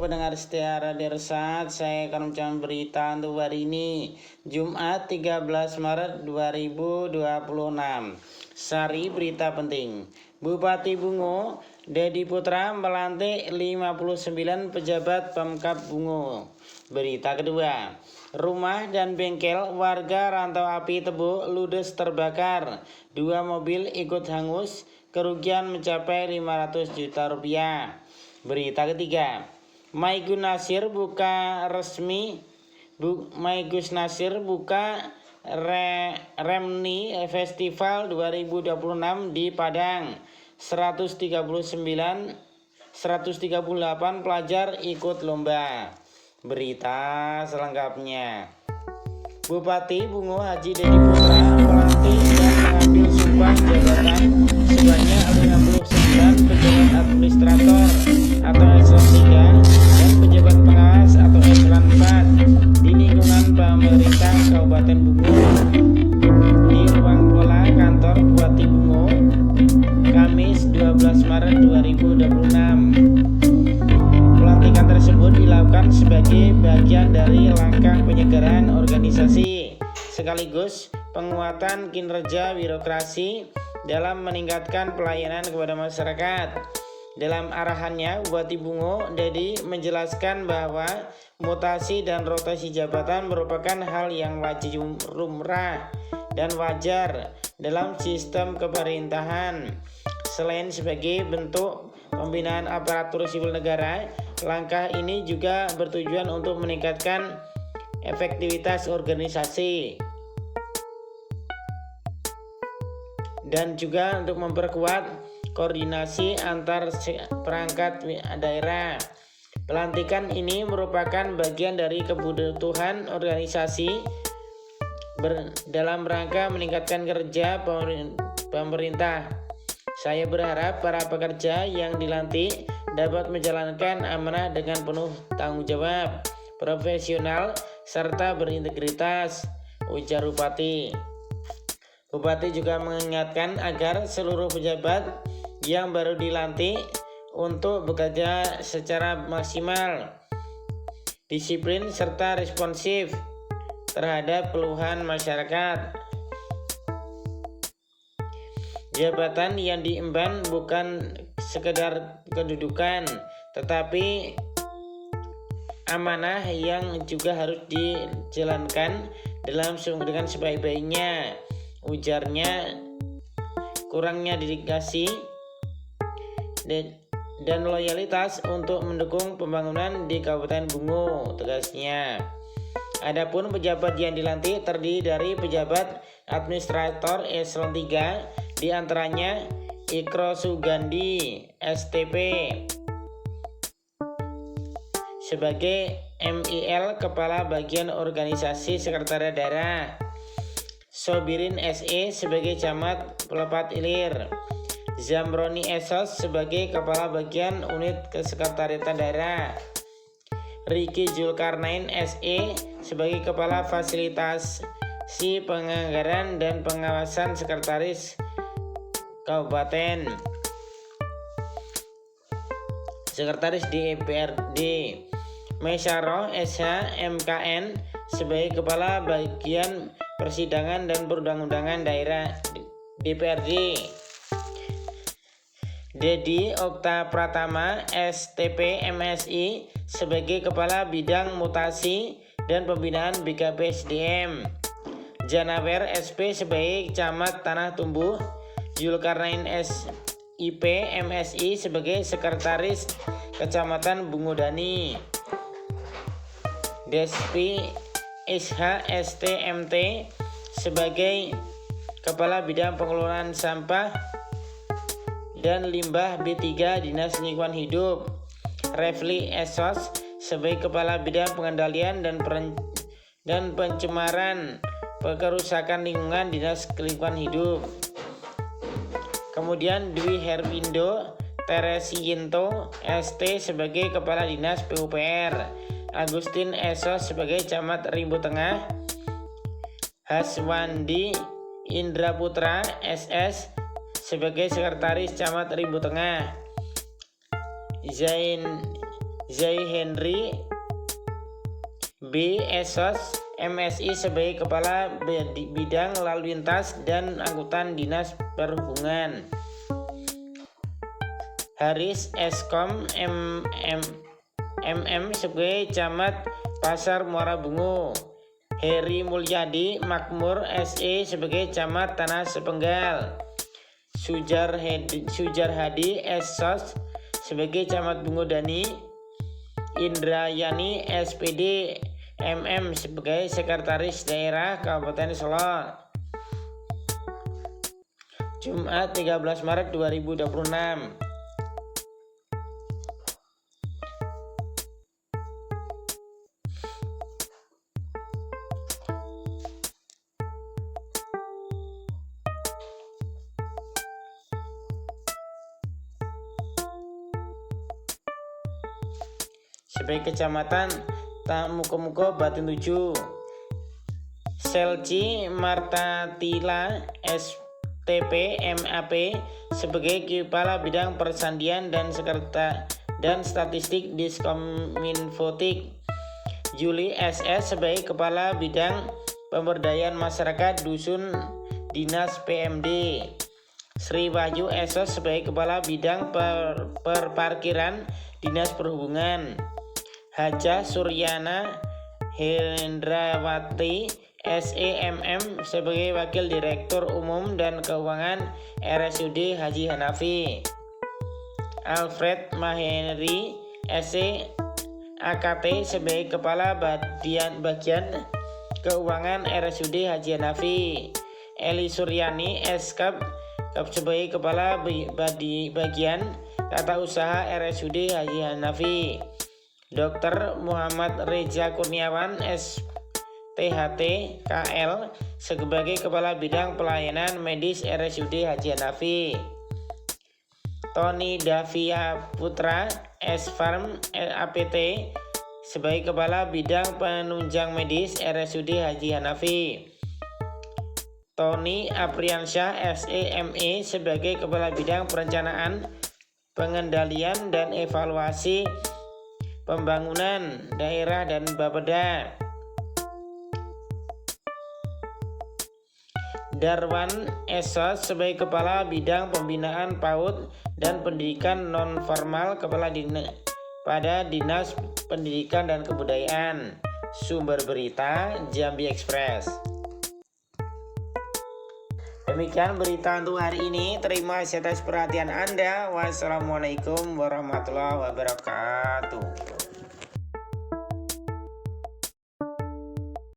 pendengar setia Radio Resat, saya akan membacakan berita untuk hari ini, Jumat 13 Maret 2026. Sari berita penting. Bupati Bungo, Dedi Putra melantik 59 pejabat Pemkab Bungo. Berita kedua, rumah dan bengkel warga Rantau Api Tebo ludes terbakar. 2 mobil ikut hangus, kerugian mencapai 500 juta rupiah. Berita ketiga, Maigus Nasir buka Remni Festival 2026 di Padang. 138 pelajar ikut lomba. Berita selengkapnya. Bupati Bungo Haji Dedi Putra melantik dan mengambil sumpah jabatan sebanyak 59 pejabat administrator atau eselon 3 dan pejabat pengawas atau eselon 4 di lingkungan pemerintah Kabupaten Bungo di ruang pola kantor Bupati Bungo Kamis 12 Maret 2026. Pelantikan tersebut dilakukan sebagai bagian dari langkah penyegaran organisasi sekaligus penguatan kinerja birokrasi dalam meningkatkan pelayanan kepada masyarakat. Dalam arahannya, Bupati Bungo Dedi menjelaskan bahwa mutasi dan rotasi jabatan merupakan hal yang wajib, lumrah dan wajar dalam sistem pemerintahan. Selain sebagai bentuk pembinaan aparatur sipil negara, langkah ini juga bertujuan untuk meningkatkan efektivitas organisasi dan juga untuk memperkuat koordinasi antar perangkat daerah. Pelantikan ini merupakan bagian dari kebutuhan organisasi dalam rangka meningkatkan kerja pemerintah. Saya berharap para pekerja yang dilantik dapat menjalankan amanah dengan penuh tanggung jawab, profesional, serta berintegritas, ujar Bupati. Bupati juga mengingatkan agar seluruh pejabat yang baru dilantik untuk bekerja secara maksimal, disiplin, serta responsif terhadap keluhan masyarakat. Jabatan yang diemban bukan sekedar kedudukan, tetapi amanah yang juga harus dijalankan dengan sebaik-baiknya, ujarnya. Kurangnya dedikasi dan loyalitas untuk mendukung pembangunan di Kabupaten Bungo, tegasnya. Adapun pejabat yang dilantik terdiri dari pejabat administrator eselon 3, di antaranya Ikro Sugandi STP sebagai MIL Kepala Bagian Organisasi Sekretariat Daerah, Sobirin SE sebagai Camat Pelepat Ilir, Zamroni Esos sebagai Kepala Bagian Unit Kesekretariatan Daerah, Riki Zulkarnain SE sebagai Kepala Fasilitasi Penganggaran dan Pengawasan Sekretaris Kabupaten, Sekretaris DPRD, Mesyaro SH MKN sebagai Kepala Bagian Persidangan dan Perundang-undangan Daerah DPRD, Dedi Okta Pratama STP MSI sebagai Kepala Bidang Mutasi dan Pembinaan BKPSDM, Janawer SP sebagai Camat Tanah Tumbuh, Zulkarnain SIP MSI sebagai Sekretaris Kecamatan Bungodani, Despi SH STMT sebagai Kepala Bidang Pengelolaan Sampah dan Limbah B3 Dinas Lingkungan Hidup, Refli Esos sebagai Kepala Bidang Pengendalian dan Pencemaran Kerusakan Lingkungan Dinas Lingkungan Hidup. Kemudian Dwi Herwindo Teresiinto ST sebagai Kepala Dinas PUPR, Agustin Esos sebagai Camat Rimbo Tengah, Haswandi Indra Putra SS sebagai Sekretaris Camat Rimbo Tengah, Zai Henry, B. Esos, MSI sebagai Kepala Bidang Lalu Lintas dan Angkutan Dinas Perhubungan. Haris Eskom, MM sebagai Camat Pasar Muara Bungo. Heri Mulyadi Makmur SE sebagai Camat Tanah Sepenggal. Sujar Hadi Esos sebagai Camat Bungo Dani. Indrayani SPD MM sebagai Sekretaris Daerah Kabupaten Solo. Jumat 13 Maret 2026. Sebagai Kecamatan Muko Batin 7. Selci Martatila STP MAP sebagai Kepala Bidang Persandian dan Statistik Diskominfotik. Juli SS sebagai Kepala Bidang Pemberdayaan Masyarakat Dusun Dinas PMD. Sri Wahyu Esos sebagai Kepala Bidang Perparkiran Dinas Perhubungan. Hajah Suryana Hendrawati SEMM sebagai Wakil Direktur Umum dan Keuangan RSUD Haji Hanafi. Alfred Maheri SE AKT sebagai Kepala Bagian Keuangan RSUD Haji Hanafi. Eli Suryani SKAP sebagai Kepala Bagian Tata Usaha RSUD Haji Hanafi. Dr. Muhammad Reza Kurniawan STHT KL sebagai Kepala Bidang Pelayanan Medis RSUD Haji Hanafi. Tony Davia Putra S-Farm APT sebagai Kepala Bidang Penunjang Medis RSUD Haji Hanafi. Tony Apriansyah SEME sebagai Kepala Bidang Perencanaan, Pengendalian dan Evaluasi Pembangunan Daerah dan Bapeda. Darwan Esos sebagai Kepala Bidang Pembinaan PAUD dan Pendidikan Non-Formal pada Dinas Pendidikan dan Kebudayaan. Sumber berita Jambi Express. Demikian berita untuk hari ini. Terima kasih atas perhatian Anda. Wassalamualaikum warahmatullahi wabarakatuh.